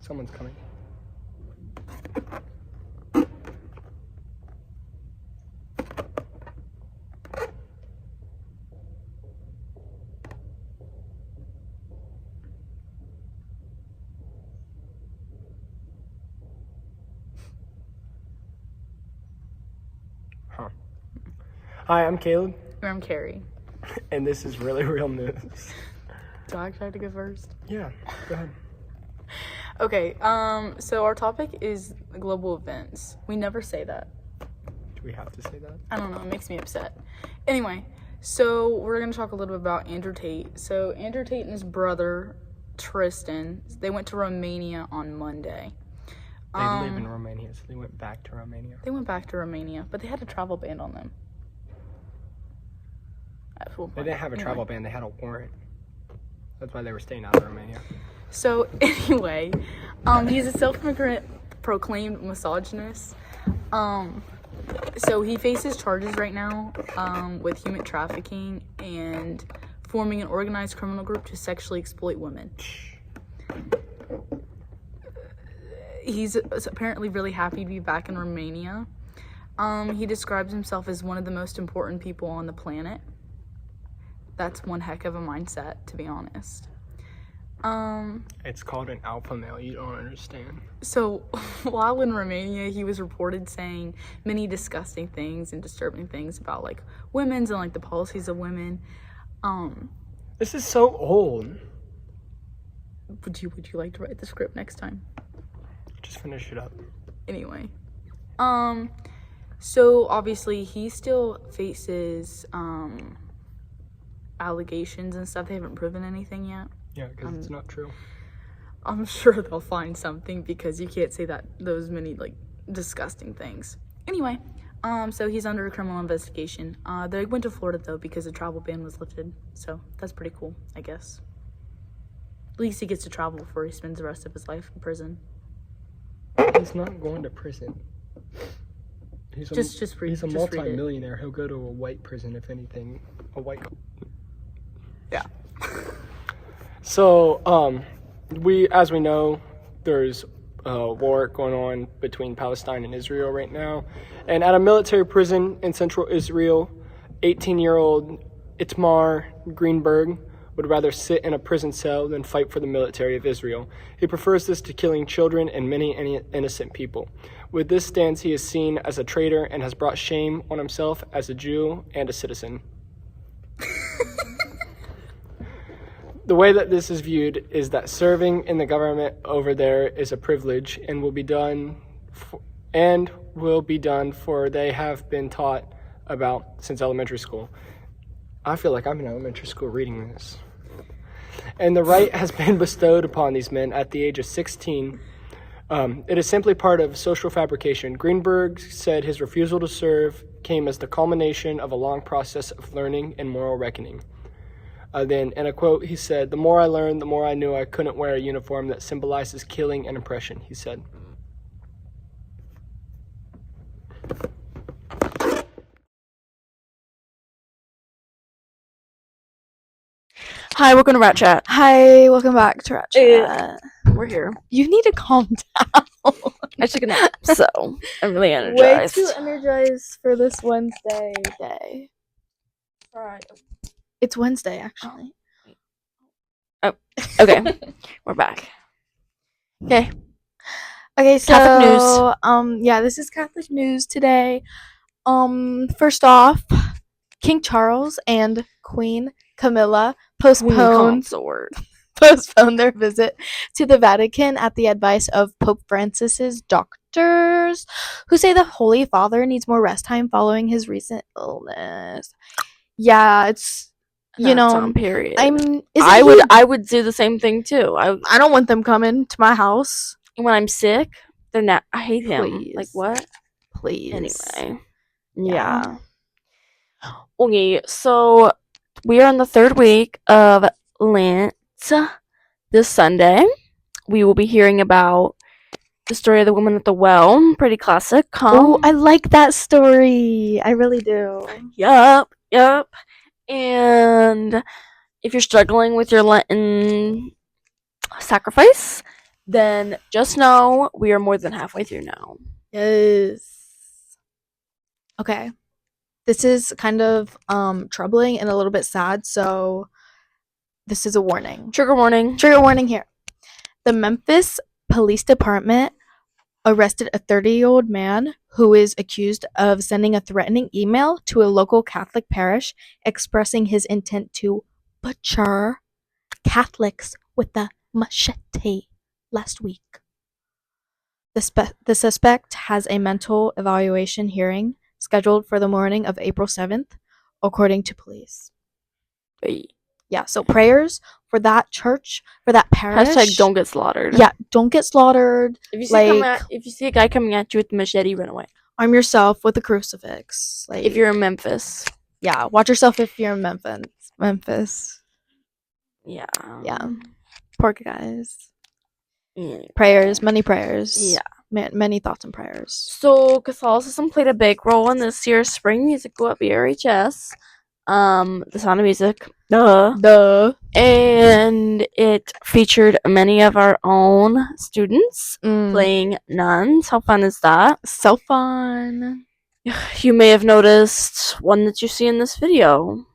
Someone's coming. Huh. Hi, I'm Caleb. I'm Carrie. And this is Really Real News. Do I actually have to go first? Yeah, go ahead. Okay, so our topic is global events. We never say that. Do we have to say that? I don't know, it makes me upset. Anyway, so we're going to talk a little bit about Andrew Tate. So Andrew Tate and his brother, Tristan, they went to Romania on Monday. They live in Romania, so they went back to Romania. They went back to Romania, but they had a travel ban on them. They didn't have a travel ban, they had a warrant. That's why they were staying out of Romania. So anyway, he's a self-proclaimed misogynist. So he faces charges right now with human trafficking and forming an organized criminal group to sexually exploit women. He's apparently really happy to be back in Romania. He describes himself as one of the most important people on the planet. That's one heck of a mindset, to be honest. It's called an alpha male, you don't understand. So while in Romania, he was reported saying many disgusting things and disturbing things about like women's and like the policies of women. This is so old. Would you like to write the script next time? Just finish it up. Anyway, so obviously he still faces allegations and stuff. They haven't proven anything yet. Yeah, because it's not true. I'm sure they'll find something because you can't say that those many like disgusting things. Anyway, so he's under a criminal investigation. They went to Florida though because the travel ban was lifted, so that's pretty cool, I guess. At least he gets to travel before he spends the rest of his life in prison. He's not going to prison. He's a read multi-millionaire. He'll go to a white prison, if anything. A white. Yeah. So, as we know, there's a war going on between Palestine and Israel right now. And at a military prison in central Israel, 18-year-old Itamar Greenberg would rather sit in a prison cell than fight for the military of Israel. He prefers this to killing children and many innocent people. With this stance, he is seen as a traitor and has brought shame on himself as a Jew and a citizen. The way that this is viewed is that serving in the government over there is a privilege and will be done for they have been taught about since elementary school. I feel like I'm in elementary school reading this. And the right has been bestowed upon these men at the age of 16. It is simply part of social fabrication. Greenberg said his refusal to serve came as the culmination of a long process of learning and moral reckoning. Then, in a quote, he said, "The more I learned, the more I knew I couldn't wear a uniform that symbolizes killing and oppression," he said. Hi, welcome to Rat Chat. Hi, welcome back to Rat Chat. We're here. You need to calm down. I took a nap, so I'm really energized. Way too energized for this Wednesday day. Alright. It's Wednesday, actually. Oh, okay. We're back. Okay. Okay, so Catholic news. Yeah, this is Catholic news today. First off, King Charles and Queen Camilla postponed their visit to the Vatican at the advice of Pope Francis's doctors, who say the Holy Father needs more rest time following his recent illness. Yeah, it's on period. I would do the same thing too. I don't want them coming to my house when I'm sick. They're not. I hate him. Please. Like what? Please. Anyway. Yeah. Okay, so we are in the third week of Lent. This Sunday, we will be hearing about the story of the woman at the well. Pretty classic. Oh, I like that story. I really do. Yup. And if you're struggling with your Lenten sacrifice, then just know we are more than halfway through now. Yes. Okay. This is kind of troubling and a little bit sad, so this is a warning. Trigger warning. Trigger warning here. The Memphis Police Department arrested a 30-year-old man who is accused of sending a threatening email to a local Catholic parish expressing his intent to butcher Catholics with a machete last week. The suspect has a mental evaluation hearing scheduled for the morning of April 7th, according to police. Wait. Yeah, so prayers for that church, for that parish. Hashtag don't get slaughtered. Yeah, don't get slaughtered. If you see if you see a guy coming at you with a machete, run away. Arm yourself with a crucifix. Like, If you're in Memphis. yeah, watch yourself if you're in Memphis. Yeah. Yeah. Poor guys. Yeah. Prayers, many prayers. Yeah. Many thoughts and prayers. So Catholicism played a big role in this year's spring musical at BRHS. The Sound of Music. Duh. And it featured many of our own students playing nuns. How fun is that? So fun. You may have noticed one that you see in this video.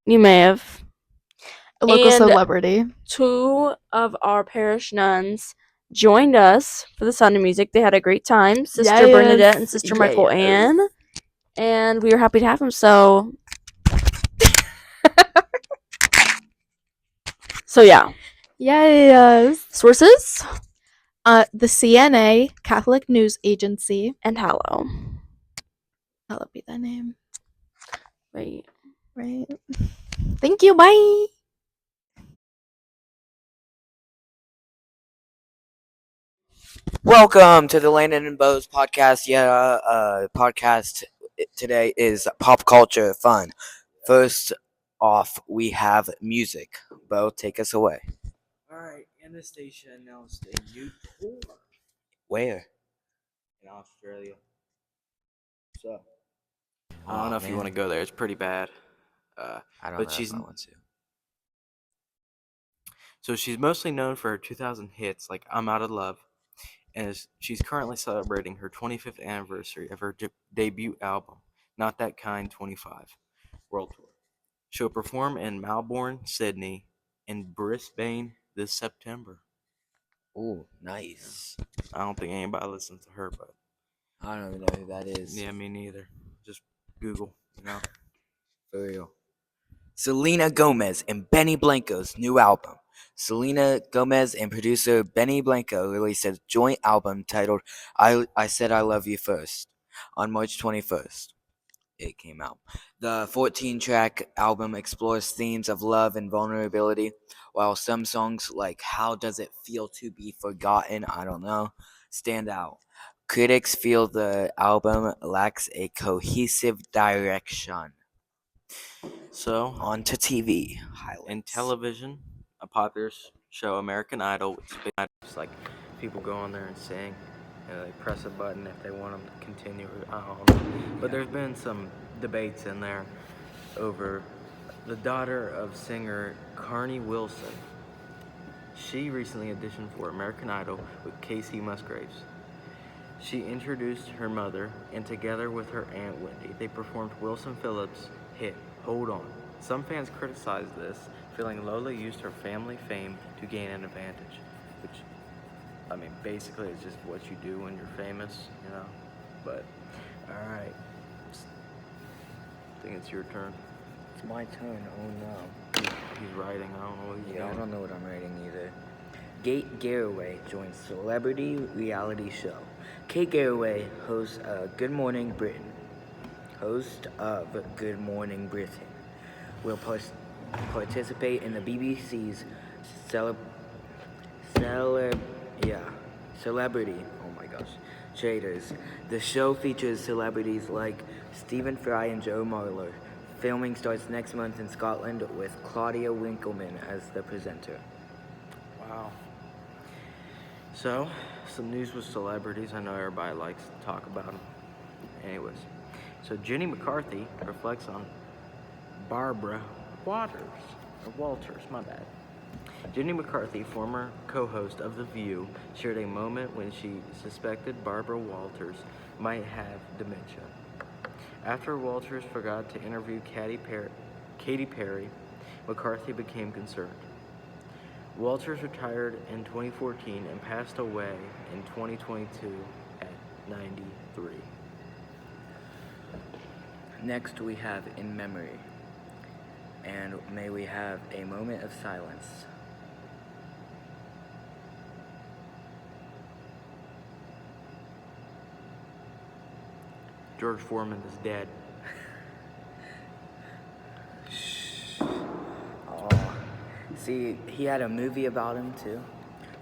You may have. A local And celebrity. 2 of our parish nuns joined us for the Sound of Music. They had a great time. Sister Bernadette and Sister Michael Ann. And we were happy to have them. So yeah. Yes. Sources? The CNA, Catholic News Agency. And Hallow. That'll be that name. Right. Thank you. Bye. Welcome to the Landon and Bose podcast. Podcast today is pop culture fun. First off, we have music. Bo, take us away. Alright, Anastasia announced a new tour Where? in Australia. So, I don't know if you want to go there. It's pretty bad. I don't but know she's if I want to. So she's mostly known for her 2000 hits like I'm Out of Love, and she's currently celebrating her 25th anniversary of her debut album, Not That Kind 25 World Tour. She'll perform in Melbourne, Sydney, and Brisbane this September. Ooh, nice. I don't think anybody listens to her, but I don't even know who that is. yeah, me neither. Just Google, For real. Selena Gomez and Benny Blanco's new album. Selena Gomez and producer Benny Blanco released a joint album titled I Said I Love You First on March 21st. It came out. The 14-track album explores themes of love and vulnerability, while some songs like How Does It Feel to Be Forgotten, stand out. Critics feel the album lacks a cohesive direction. So, On to TV highlights. in television, a popular show, American Idol, it's like people go on there and sing, and they press a button if they want them to continue. I don't know. But there's been some debates in there over the daughter of singer Carney Wilson. She recently auditioned for American Idol with Casey Musgraves. She introduced her mother, and together with her Aunt Wendy, they performed Wilson Phillips' hit, Hold On. Some fans criticized this, feeling Lola used her family fame to gain an advantage, which, basically it's just what you do when you're famous, But, alright. I think it's your turn. It's my turn. Oh no. He's writing. I don't know what he's Yeah, I doing. don't know what I'm writing either. Kate Garraway joins celebrity reality show. Kate Garraway, host of Good Morning Britain, will participate in the BBC's Celebrity. Oh my gosh, Traders. The show features celebrities like Stephen Fry and Joe Marler. Filming starts next month in Scotland with Claudia Winkleman as the presenter. Wow. So, some news with celebrities. I know everybody likes to talk about them. Anyways, so Jenny McCarthy reflects on Barbara Walters, my bad. Jenny McCarthy, former co-host of The View, shared a moment when she suspected Barbara Walters might have dementia. After Walters forgot to interview Katy Perry, McCarthy became concerned. Walters retired in 2014 and passed away in 2022 at 93. Next, we have In Memory. And may we have a moment of silence. George Foreman is dead. Oh, see, he had a movie about him too.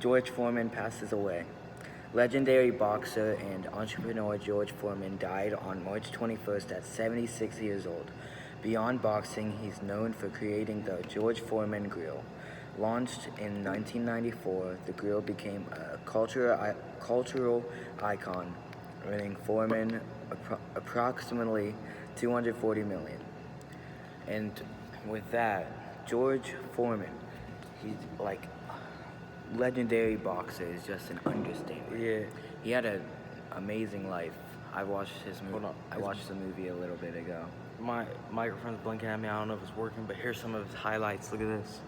George Foreman passes away. Legendary boxer and entrepreneur George Foreman died on March 21st at 76 years old. Beyond boxing, he's known for creating the George Foreman Grill. Launched in 1994, the grill became a cultural icon, earning Foreman approximately $240 million. And with that, George Foreman, he's like legendary boxer is just an understatement. Yeah. He had an amazing life. I watched his movie. Hold on. I watched the movie a little bit ago. My microphone's blinking at me. I don't know if it's working, but here's some of his highlights. Look at this.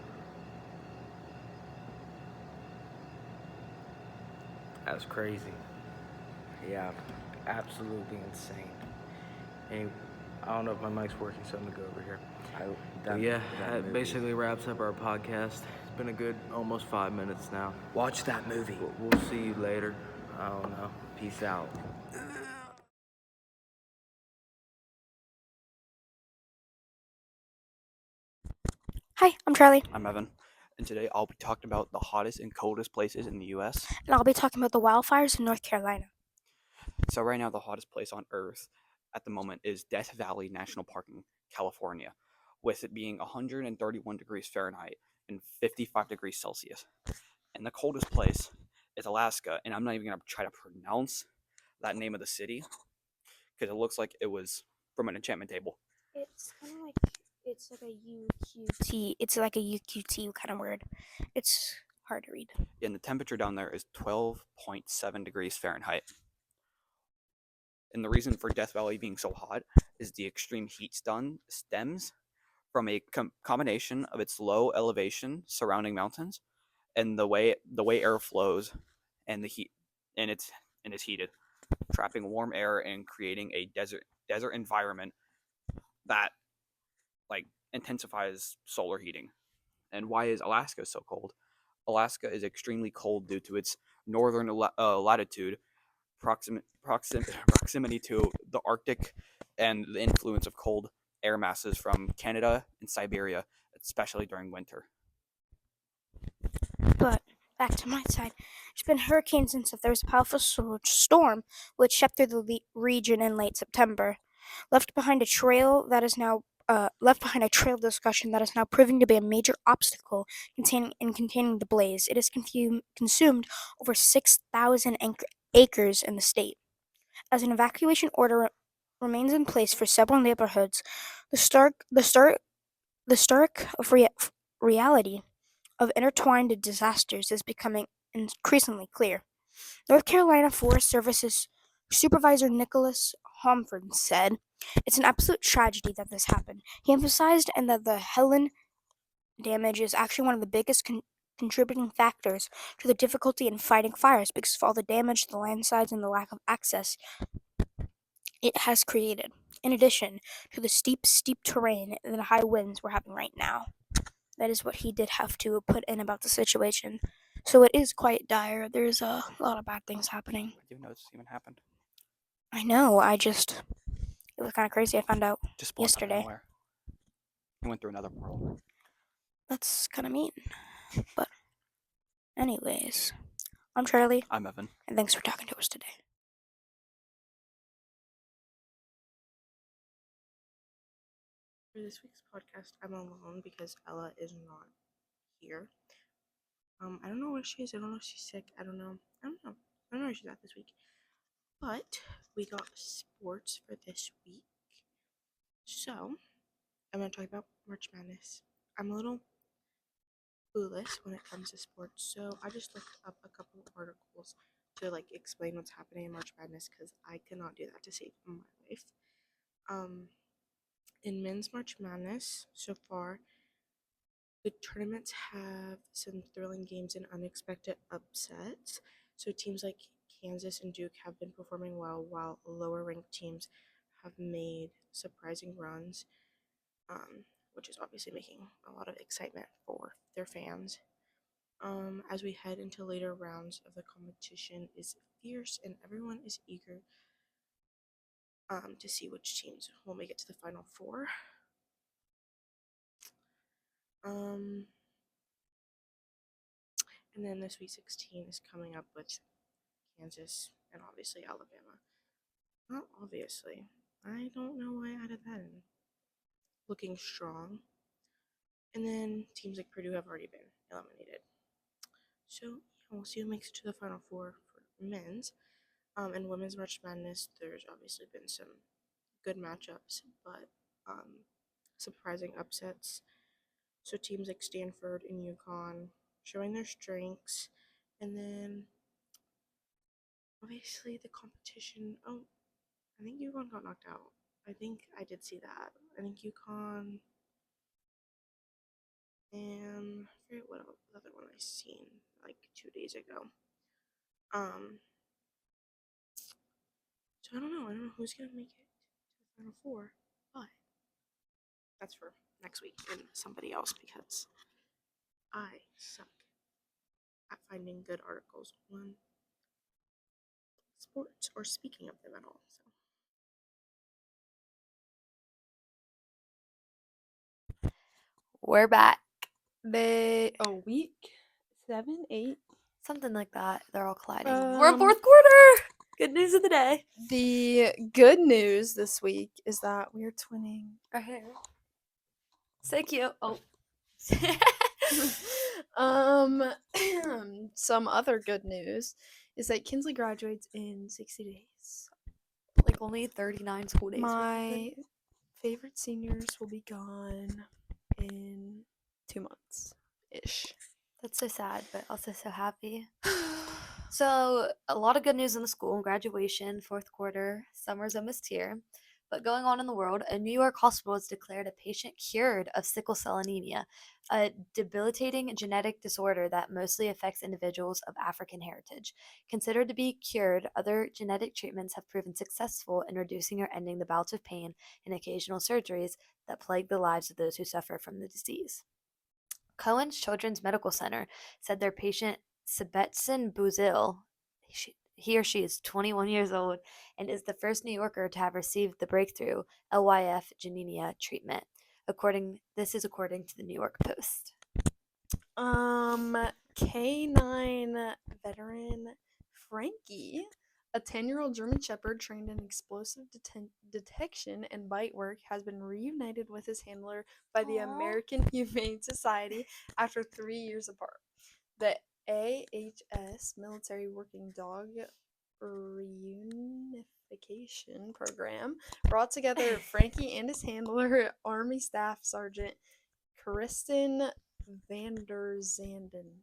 That's crazy. Yeah. Absolutely insane. And I don't know if my mic's working, so I'm gonna go over here. But yeah, that basically wraps up our podcast. It's been a good almost 5 minutes now. Watch that movie. We'll see you later. I don't know. Peace out. Hi, I'm Charlie, I'm Evan, and today I'll be talking about the hottest and coldest places in the U.S. and I'll be talking about the wildfires in North Carolina. So right now, the hottest place on Earth at the moment is Death Valley National Park in California, with it being 131 degrees Fahrenheit and 55 degrees Celsius. And the coldest place is Alaska, and I'm not even going to try to pronounce that name of the city, because it looks like it was from an enchantment table. It's kind of like a UQT. It's like a UQT kind of word. It's hard to read. And the temperature down there is 12.7 degrees Fahrenheit. And the reason for Death Valley being so hot is the extreme heat stems from a combination of its low elevation surrounding mountains and the way air flows and the heat and it's heated, trapping warm air and creating a desert environment that like intensifies solar heating. And why is Alaska so cold? Alaska is extremely cold due to its northern latitude, proximity to the Arctic, and the influence of cold air masses from Canada and Siberia, especially during winter. But back to my side, there's been hurricanes and stuff. There was a powerful storm which swept through the region in late September, left behind a trail discussion that is now proving to be a major obstacle containing the blaze. It has consumed over 6,000 acres in the state. As an evacuation order remains in place for several neighborhoods, the stark reality of intertwined disasters is becoming increasingly clear. North Carolina Forest Service's Supervisor Nicholas Homford said, "It's an absolute tragedy that this happened." He emphasized and that the Helen damage is actually one of the biggest contributing factors to the difficulty in fighting fires because of all the damage, the landslides, and the lack of access it has created, in addition to the steep terrain and the high winds we're having right now. That is what he did have to put in about the situation. So it is quite dire. There's a lot of bad things happening. I didn't know this even happened. I know, it was kind of crazy. I found out Just spawned out of yesterday. nowhere. He went through another world. That's kind of mean. But anyways, I'm Charlie, I'm Evan. and thanks for talking to us today. For this week's podcast, I'm alone because Ella is not here. I don't know where she is. I don't know if she's sick. I don't know where she's at this week. But we got sports for this week. So I'm gonna talk about March Madness. I'm a little clueless when it comes to sports. So I just looked up a couple of articles to like explain what's happening in March Madness because I could not do that to save my life. Um, in men's March Madness so far, the tournaments have some thrilling games and unexpected upsets. So teams like Kansas and Duke have been performing well, while lower ranked teams have made surprising runs, which is obviously making a lot of excitement for their fans. As we head into later rounds of the competition is fierce and everyone is eager to see which teams will make it to the final four. Um, and then the Sweet 16 is coming up with Kansas and obviously Alabama. Not obviously. I don't know why I added that in. Looking strong. And then teams like Purdue have already been eliminated. So yeah, we'll see who makes it to the final four for men's. In women's March Madness, there's obviously been some good matchups, but surprising upsets. So teams like Stanford and UConn showing their strengths, and then obviously the competition. Oh, I think UConn got knocked out. I think I did see that. I think UConn and I forget what other one I seen like 2 days ago. So I don't know. I don't know who's gonna make it to the final four, but that's for next week and somebody else because I suck at finding good articles on sports or speaking of them at all. So We're back. A week 7, 8. Something like that. They're all colliding. We're in fourth quarter. Good news of the day. The good news this week is that we are twinning. Our hair. So cute. Oh. Some other good news is that Kinsley graduates in 60 days. Like only 39 school days. My favorite seniors will be gone in 2 months ish. That's so sad, but also so happy. So, a lot of good news in the school. Graduation, fourth quarter, summer's almost here. But going on in the world, a New York hospital has declared a patient cured of sickle cell anemia, a debilitating genetic disorder that mostly affects individuals of African heritage. Considered to be cured, other genetic treatments have proven successful in reducing or ending the bouts of pain and occasional surgeries that plague the lives of those who suffer from the disease. Cohen's Children's Medical Center said their patient Sebetson Buzil, he or she is 21 years old and is the first New Yorker to have received the breakthrough LYF Janina treatment. This is according to the New York Post. K9 veteran Frankie, a 10-year-old German Shepherd trained in explosive detection and bite work, has been reunited with his handler by the American Humane Society after 3 years apart. The AHS Military Working Dog Reunification Program brought together Frankie and his handler, Army Staff Sergeant Kristen Vander Zanden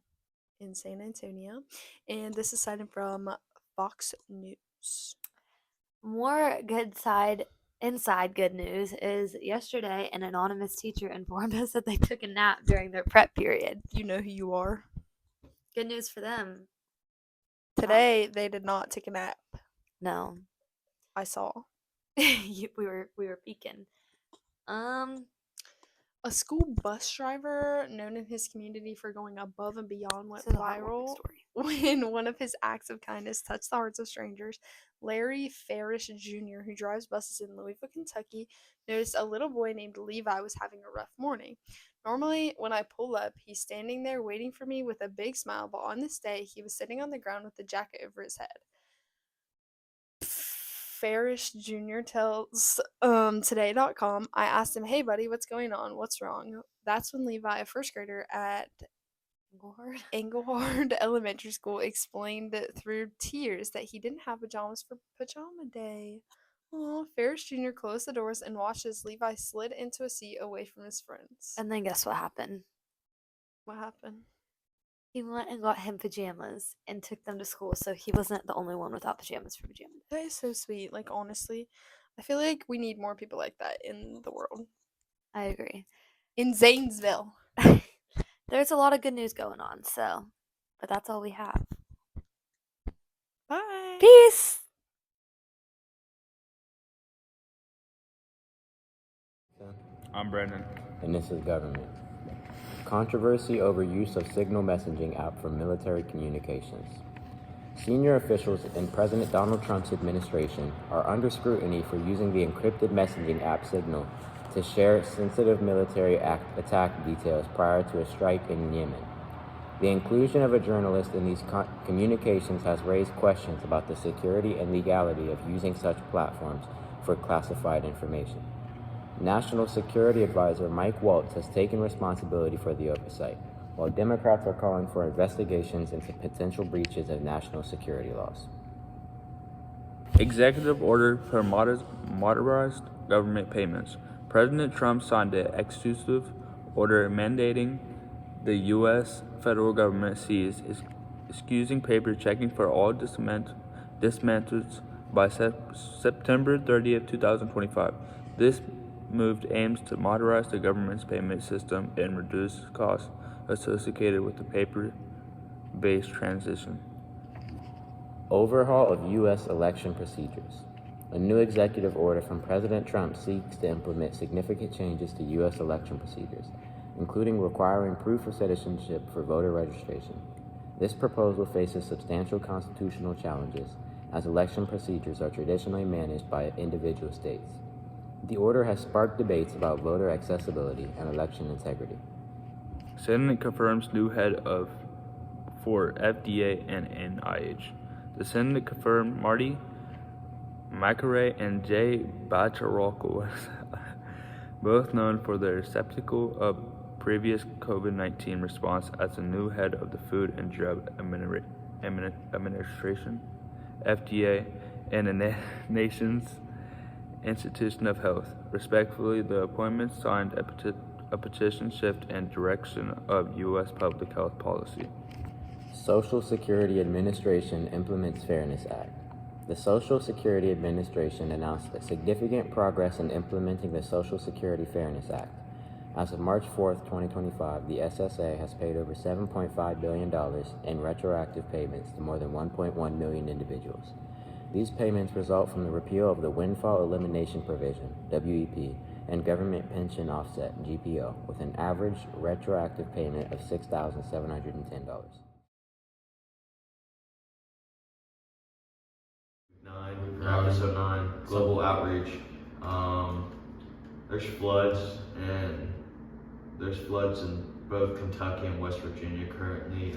in San Antonio, and this is cited from Fox News. More inside good news is yesterday an anonymous teacher informed us that they took a nap during their prep period. You know who you are. Good news for them. Today they did not take a nap. No. I saw. we were peeking. A school bus driver known in his community for going above and beyond went viral when one of his acts of kindness touched the hearts of strangers. Larry Farish Jr., who drives buses in Louisville, Kentucky, noticed a little boy named Levi was having a rough morning. Normally, when I pull up, he's standing there waiting for me with a big smile, but on this day, he was sitting on the ground with a jacket over his head. Farish Jr. tells Today.com, I asked him, hey buddy, what's going on? What's wrong? That's when Levi, a first grader at Engelhard Elementary School, explained through tears that he didn't have pajamas for pajama day. Aw, Farish Jr. closed the doors and watched as Levi slid into a seat away from his friends. And then guess what happened? What happened? He went and got him pajamas and took them to school, so he wasn't the only one without pajamas for pajama day. That is so sweet. Like, honestly, I feel like we need more people like that in the world. I agree. In Zanesville. There's a lot of good news going on, so, but that's all we have. Bye. Peace! I'm Brendan. And this is government. Controversy over use of signal messaging app for military communications. Senior officials in President Donald Trump's administration are under scrutiny for using the encrypted messaging app Signal to share sensitive military attack details prior to a strike in Yemen. The inclusion of a journalist in these communications has raised questions about the security and legality of using such platforms for classified information. National Security Advisor Mike Waltz has taken responsibility for the oversight, while Democrats are calling for investigations into potential breaches of national security laws. Executive order for modernized government payments. President Trump signed an exclusive order mandating the U.S. federal government cease excusing paper checking for all dismantles by September 30th, 2025. This move aims to modernize the government's payment system and reduce costs associated with the paper-based transition. Overhaul of U.S. election procedures. A new executive order from President Trump seeks to implement significant changes to U.S. election procedures, including requiring proof of citizenship for voter registration. This proposal faces substantial constitutional challenges, as election procedures are traditionally managed by individual states. The order has sparked debates about voter accessibility and election integrity. Senate confirms new head for FDA and NIH. The Senate confirmed Marty Makary and Jay Bacharachowicz, both known for their skeptical of previous COVID-19 response, as the new head of the Food and Drug Administration, FDA, and the nation's Institution of Health. Respectfully, the appointment signed a petition shift and direction of U.S. public health policy. Social Security Administration implements Fairness Act. The Social Security Administration announced significant progress in implementing the Social Security Fairness Act. As of March 4, 2025, the SSA has paid over $7.5 billion in retroactive payments to more than 1.1 million individuals. These payments result from the repeal of the Windfall Elimination Provision, WEP, and Government Pension Offset, GPO, with an average retroactive payment of $6,710. Episode 9, Global Outreach. There's floods in both Kentucky and West Virginia currently,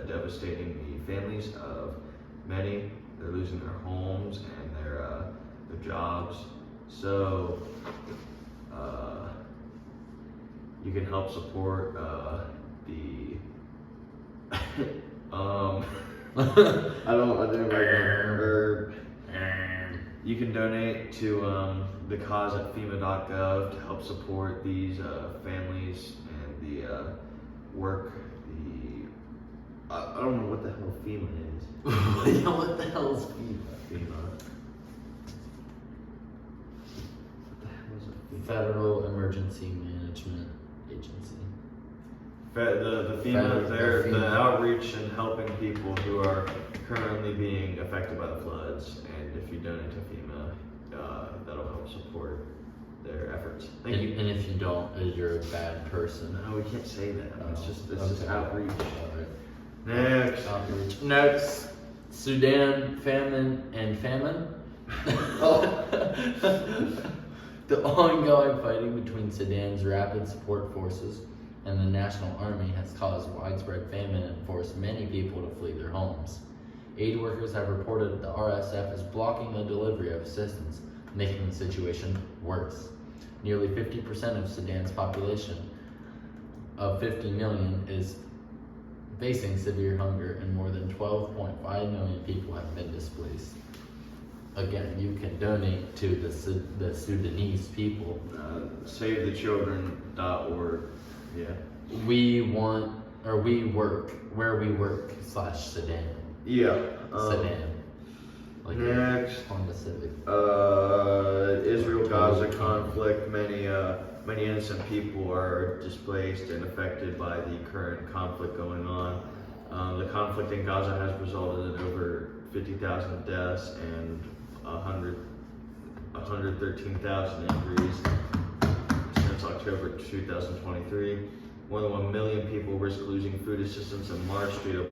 devastating the families of many. They're losing their homes and their jobs. So you can help support the you can donate to the cause at FEMA.gov to help support these families and the work. I don't know what the hell FEMA is. Yeah, what the hell is FEMA? What the hell is a FEMA? Federal Emergency Management Agency. The FEMA, they're the outreach and helping people who are currently being affected by the floods. And if you donate to FEMA, that'll help support their efforts. Thank you. And if you don't, you're a bad person. No, we can't say that. It's just outreach. Right. Next. Outreach. Next. Sudan, famine. The ongoing fighting between Sudan's Rapid Support Forces and the National Army has caused widespread famine and forced many people to flee their homes. Aid workers have reported the RSF is blocking the delivery of assistance, making the situation worse. Nearly 50% of Sudan's population of 50 million is facing severe hunger, and more than 12.5 million people have been displaced. Again, you can donate to the Sudanese people. SaveTheChildren.org. Yeah. We want or we work, where we work / Sedan. Yeah. Sedan. Like Next. Honda Civic. Israel-Gaza conflict. Many innocent people are displaced and affected by the current conflict going on. The conflict in Gaza has resulted in over 50,000 deaths and 113,000 injuries since October 2023. More than 1 million people risk losing food assistance in March due to